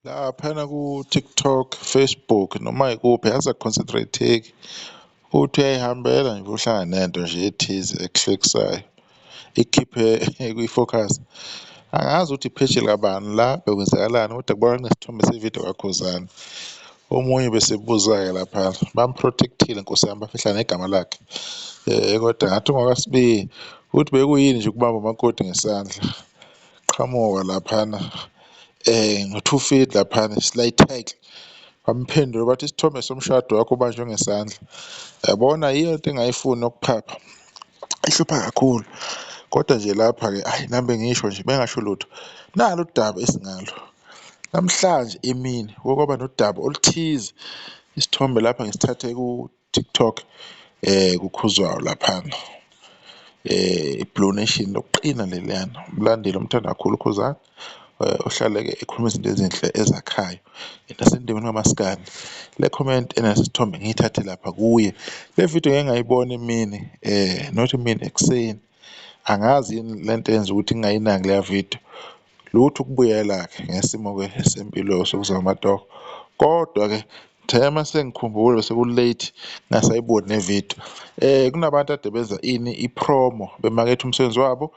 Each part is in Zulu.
Laphana ku-TikTok, Facebook noma ikuphi akusaconcentrate-eki uthi uyayihambela nje uhlangane nento nje ethize ekuhlekisayo ikhiphe kwi-focus. Angazi ukuthi ipheji likabani la bekwenzakalani kodwa kubonakala kunesithombe sevidiyo kaKhuzani. Omunye besebuza-ke laphana bamprotect-ile Nkosi yami bafihla negama lakhe. Kodwa ngathi ungakasibiyi ukuthi bekuyini nje ukubamba umakoti ngesandla. Qhamuka laphana ngo-2 feet laphana slide tag bamphendula bathi isithombe somshado wakho ubanjwe ngesandla. Yabona yiyo into engayifuni ukuphapha ihlupha kakhulu, kodwa nje lapha-ke ayi nambe ngisho nje bengasho lutho. Nalo udaba esingalo namhlanje emini kwaba nodaba oluthize. Isithombe lapha ngisithathe ku-TikTok kukhuzwayo laphana. I-Blue Nation lokuqina leliyana, umlandeli omthanda kakhulu uKhuzani, ohlale-ke ekhuluma izinto ezinhle ezakhayo nasendimeni kamaskandi. Le comment enesithombe ngiyithathe lapha kuye. Le video ngeke ngayibona emini, not emini, ekuseni. Angazi yini lento eyenza ukuthi ngingayinaki leya video. Lutho ukubuyela-ke ngesimo-ke sempilo sokuza amatoho. Kodwa-ke ngithe mase ngikhumbule seku-late ngasayiboni nevidiyo. Kunabantu kade benza ini i-promo bemaketha umsebenzi wabo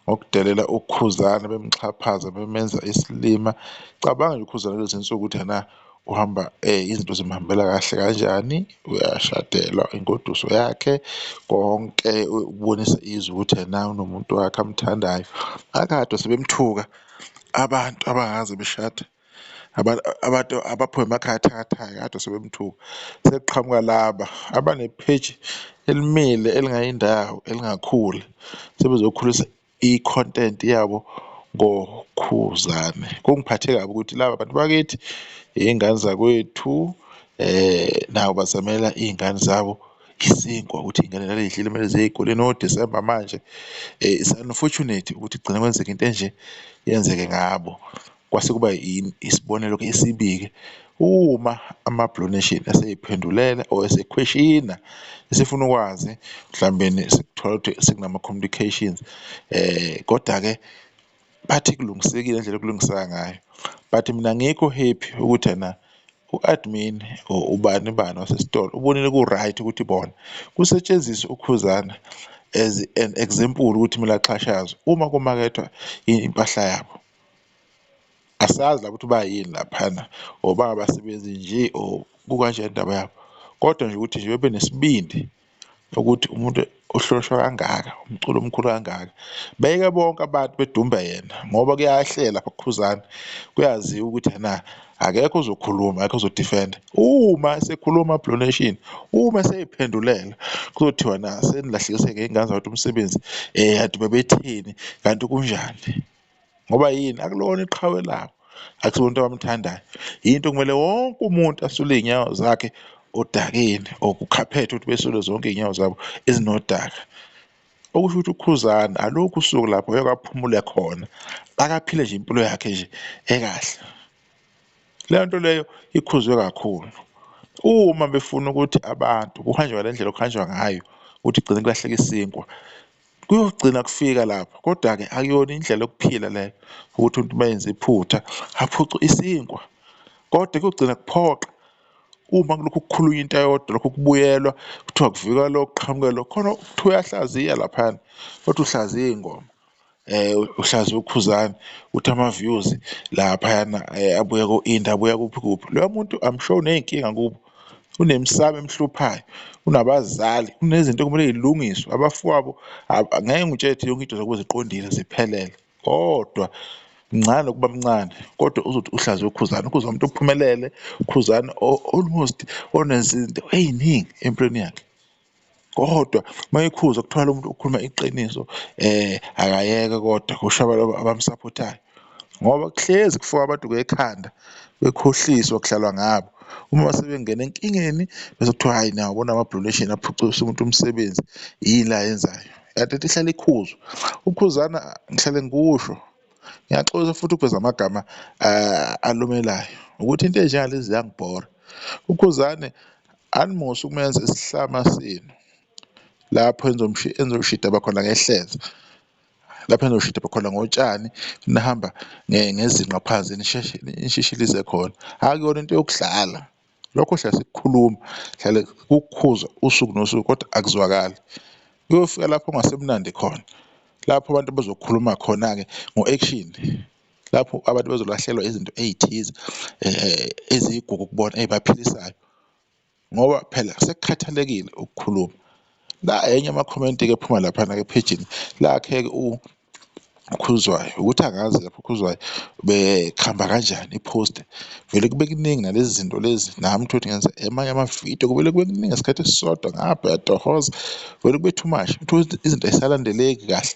ngokudelela uKhuzani bemxhaphaza bemenza isilima. Cabanga nje uKhuzani kulezi nsuku ukuthi ena uhamba izinto zimhambela kahle kanjani, uyashadelwa ingoduso yakhe, konke ubonisa izwe ukuthi ena unomuntu wakhe amthandayo. Akade sebemthuka abantu abangaze beshade, abantu abaphume emakhaya athakathaka kade sebemthuka. Sekuqhamuka laba abanepheji elimile elingayindawo elingakhuli sebezokhulisa i-content yabo ngoKhuzani. Kungiphathe kabi ukuthi laba bantu bakithi iy'ngane zakwethu nabo bazamela iy'ngane zabo isinkwa ukuthi iy'ngane lezi y'dlile kumele ziye ey'koleni ngoDisemba manje. It's unfortunate ukuthi kugcine kwenzeka into enje yenzeke ngabo. Kwase kuba isibonelo-ke esibi-ke uma ama-Blue Nation esey'phendulela or esekhweshina esefuna ukwazi mhlawumbeni sekuthola ukuthi sekunama-communications. Koda-ke bathi kulungisekile indlela okulungiseka ngayo, but mina angikho happy ukuthi ena u-admin or ubani bani wasesitolo ubonile ku-right ukuthi bona kusetshenziswe uKhuzani as an example ukuthi kumele axhashazwe uma kumakethwa impahla yabo. Asazi la ukuthi bayini laphana or bangabasebenzi nje or kukanjani indaba yabo, kodwa nje ukuthi nje bebe nesibindi ukuthi umuntu ohlonishwa kangaka, umculo omkhulu kangaka, beke bonke abantu bedumbe yena ngoba kuyahlela lapha kuKhuzani. Kuyaziwa ukuthi ena akekho ozokhuluma, akekho ozodifenda. Uma esekhuluma Blue Nation, uma esey'phendulela kuzothiwa na senilahlekiseke iy'ngane zabantu umsebenzi, kanti bebetheni, kanti kunjani. Ngoba yini akulona iqhawe labo, akusibo umuntu abamthandayo. Yinto kumele wonke umuntu asule iy'nyawo zakhe odakeni or kukhaphethe ukuthi besule zonke iy'nyawo zabo ezinodaka. Okusho ukuthi uKhuzani alokhu usuku lapho ngeke aphumule khona, akaphile nje impilo yakhe nje ekahle. Leyo nto leyo ikhuzwe kakhulu. Uma befuna ukuthi abantu kuhanjwe ngale ndlela okuhanjwa ngayo ukuthi kugcine kulahleka isinkwa, kuyogcina kufika lapho. Kodwa-ke akuyona indlela yokuphila leyo ukuthi umuntu uma yenza iphutha aphuce isinkwa, kodwa kuyogcina kuphoqa uma kulokhu kukhulunywa into eyodwa, lokhu kubuyelwa kuthiwa kuvikwa lokhu kuqhamuke lokhu, khona kuthiwa uyahlaziya laphana, kodwa uhlaziya iy'ngoma. Uhlaziya uKhuzani uthi ama-views laphayana abuya ko-India, abuya kuphi kuphi. Loyo muntu I'm sure uney'nkinga kubo, unemsamo emhluphayo, unabazali, unezinto okumele y'lungiswe. Abafowabo angeke ngitshele ukuthi yonke into zokuba ziqondile ziphelele, kodwa mncane nokuba mncane, kodwa uzothi uhlaziya uKhuzani. uKhuzani umuntu ophumelele, uKhuzani almost onezinto ey'ningi empilweni yakhe. Kodwa uma ekhuzwa kuthiwa lo muntu ukhuluma iqiniso, akayeke kodwa kusho abamsapothayo, ngoba kuhlezi kufika abantu ekhanda bekhohliswa kuhlalwa ngabo. Uma sebengena enkingeni bese kuthiwa hhayi nawu bona ama-Blue Nation aphucisa umuntu umsebenzi yini la ayenzayo. Kanti into ihlale ikhuzwa. uKhuzani ngihlale ngikusho, ngiyaxolisa futhi ukuveza amagama alumelayo ukuthi into ey'njengalezi ziyangibhora. uKhuzani animos ukumenza isihlama senu lapho enizoshida bakhona ngehleza. lapha enizoshida khona ngotshani, nihamba ngezinqa phansi nishishilize khona. Akuyona into yokudlala lokho, hlala sikukhuluma, hlale kukhuzwa usuku nosuku kodwa akuzwakali. Kuyofika lapho kungasemnandi khona, lapho abantu bezokhuluma khona-ke ngo-action, lapho abantu bezolahlekelwa izinto ey'thize eziyigugu kubona ey'baphilisayo, ngoba phela sekukhathalekile ukukhuluma. La enye amakhomenti-ke ephuma laphana-ke ephejini lakhe-ke uKhuzwayo, ukuthi angazi lapho uKhuzwayo bekhamba kanjani iphosti, vele kube kuningi nalezi zinto lezi, nami uthole ukuthi ngenza amanye amavidiyo kuvele kube kuningi ngesikhathi esisodwa, ngapha uyatohoza, vele kube too much, uthole ukuthi izinto ay'salandeleki kahle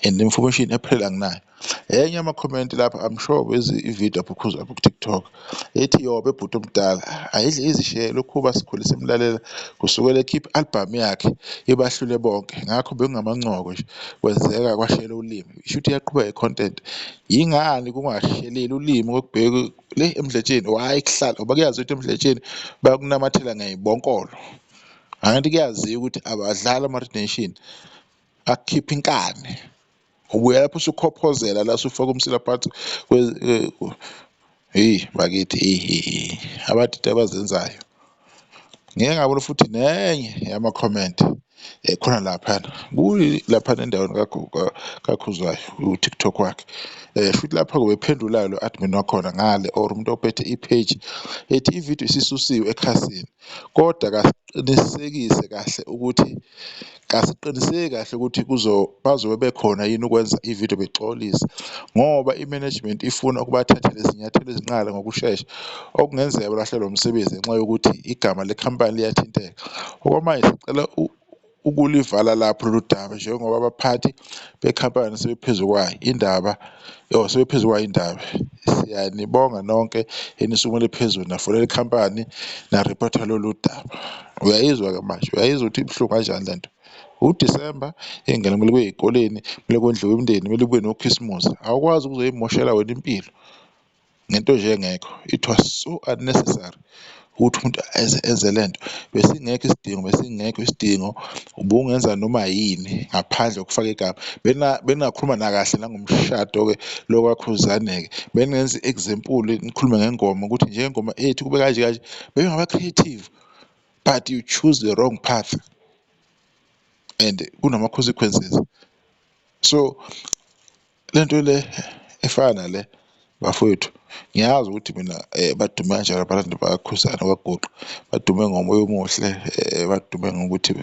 and information ephelela nginayo. Enye amakhomenti lapha, I'm sure ividiyo apho uKhuzwayo ku-TikTok ethi, yobe bhuti omdala ayidle izishiye lokhu basikhulisa imlalela kusukela ekhipha i-albhamu yakhe ibahlule bonke, ngakho bekungamancoko nje kwenzeka kwashayela ulimi. Isho ukuthi iyaqhubeka i-content. Yingani kungasheleli ulimi kokubheka le emdletsheni? Why kuhlala ngoba kuyazi ukuthi emdletsheni bayakunamathela ngey'bonkolo, angithi kuyaziwa ukuthi abadlali ama-Rhythm Nation akukhipha inkani. Ubuye lapho usukhophozela la usufaka umsilaphansi hheyi bakithi abadide abazenzayo. Ngike ngabona futhi nenye yamakhomenti khona laphana laphana endaweni kaKhuzwayo u-TikTok wakhe, futhi lapha ubephendula lo admin wakhona ngale, or umuntu ophethe ipage, ethi ividiyo isisusiwe ekhasini kodwa kasiqiniseki kahle ukuthi bazobe bekhona yini ukwenza ividiyo bexolisa, ngoba i-management ifuna ukubathathela izinyathelo ezinqala ngokushesha, okungenzeka balahlekelwe umsebenzi ngenxa yokuthi igama lekhampani liyathinteka. Okwamanje sicela ukulivala lapho lolu daba, njengoba abaphathi bekhampani sebephezu kwayo indaba. Siyanibonga nonke enisukumele phezulu nafonela ikhampani naripotha lolu daba. Uyayizwa-ke manje, uyayizwa ukuthi ibuhlungu kanjani lento. UDisemba, iy'ngane kumele kube ey'koleni, kumele kondliwe imindeni, kumele kube nokhisimusi. Awukwazi ukuzoy'moshela wena impilo ngento nje engekho. It was so unnecessary ukuthi umuntu enze lento. Besingekho isidingo, ubungenza noma yini ngaphandle kokufaka igama. Beningakhuluma nakahle nangomshado-ke lo kaKhuzane-ke, beningenza i-example, nikhulume ngengoma ukuthi njengengoma ethu kube kanje kanje, bengaba-creative, but you choose the wrong path and kunama-consequences. So lento le efana nale bafowethu, ngiyazi ukuthi mina badume kanjalo abantu bakaKhuzani kwaGuqu, badume ngomoya omuhle, badume ngokuthi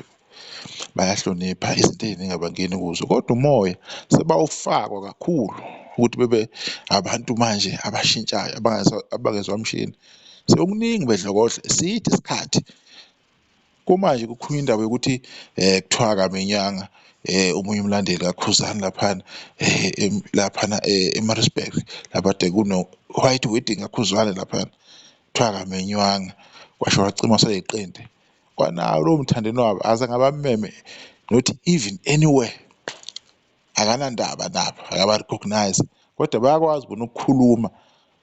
bayahlonipha, izinto ey'ningi abangeni kuzo, kodwa umoya sebawufakwa kakhulu ukuthi bebe abantu manje abashintshayo abangezwa mshini. Sekuningi bedlokohle side isikhathi kumanje kukhulunywa indaba yokuthi kuthiwa Kamenyanga omunye umlandeli kaKhuzani laphana e-Maritzburg lapha kade kuno-white wedding kaKhuzani laphana, kuthiwa akamenywanga, kwasho wacima seyiqede. Kwanawo lowo mthandeni wabo azange abameme not even anywhere, akanandaba nabo, akaba-recognize, kodwa bayakwazi bona ukukhuluma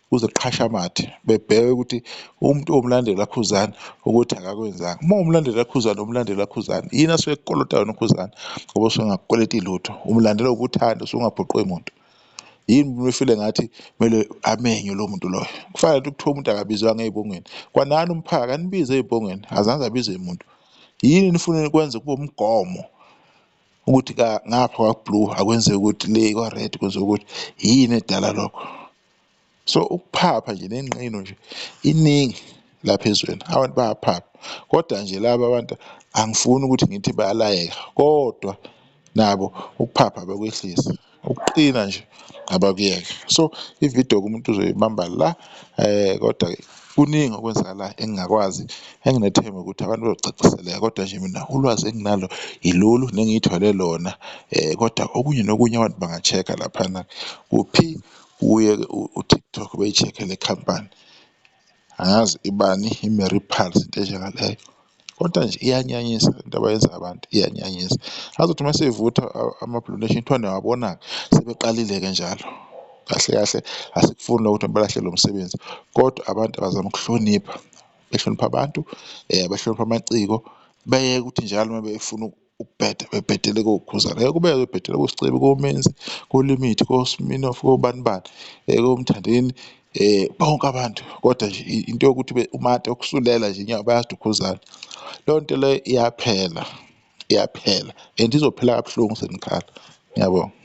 kuze kuqhashamathe, bebheke ukuthi umuntu owumlandeli kaKhuzani ukuthi akakwenzanga. Uma uwumlandeli kaKhuzani, umlandeli kaKhuzani, yini asuke ekukolota yona uKhuzani ngoba usuke engakukoleti lutho? Umlandela ngokuthanda, usuke ungabhuqwe muntu. Yini befile ngathi kumele amenywe lowo muntu loyo? Kufana nento kuthiwa umuntu akabizwanga ey'bongweni, kwanani umphakathi anibize ey'bongweni, azange abizwe muntu. Yini nifuna kwenze kube umgomo ukuthi ngapha kwaBlue akwenzeki ukuthi le kwa-Red kwenzeka ukuthi? Yini edala lokho? So ukuphapha nje nenqino nje iningi lapha ezweni, abantu bayaphapha, kodwa nje laba abantu angifuni ukuthi ngithi bayalayeka, kodwa nabo ukuphapha abakwehlisi, ukuqina nje abakuyeke. So ividiyo umuntu uzoyibamba la, kodwa kuningi okwenzakalayo engingakwazi, enginethemba ukuthi abantu bazocaciseleka, kodwa nje mina ulwazi enginalo ilolu nengiyithole lona, kodwa okunye nokunye abantu banga-check-a laphana kuphi, kuye u-TikTok beyi-check-e le khampani. Angazi ibani, i-Mary Pulse, into enjengaleyo, kodwa nje iyanyanyisa into abayenza abantu, iyanyanyisa. Azothi uma sevutha ama-Blue Nation kuthiwa niyawabona-ke sebeqalile-ke njalo. Kahle kahle asikufuni lokho ukuthi balahlekelwe umsebenzi, kodwa abantu abazama ukuhlonipha, behlonipha abantu, behlonipha amaciko, beyeke ukuthi njalo uma befuna ukubheda bebhedele koKhuzana. Ngeke kube bebhedele koSicebe, koMenzi, koLimithi, koSminoff, kobani bani, koMthandeni, bonke abantu. Kodwa nje into yokuthi umate ukusulela nje inyawo bayazi ukuthi uKhuzana. Leyo nto leyo iyaphela, iyaphela and izophela kabuhlungu senikhala. Ngiyabonga.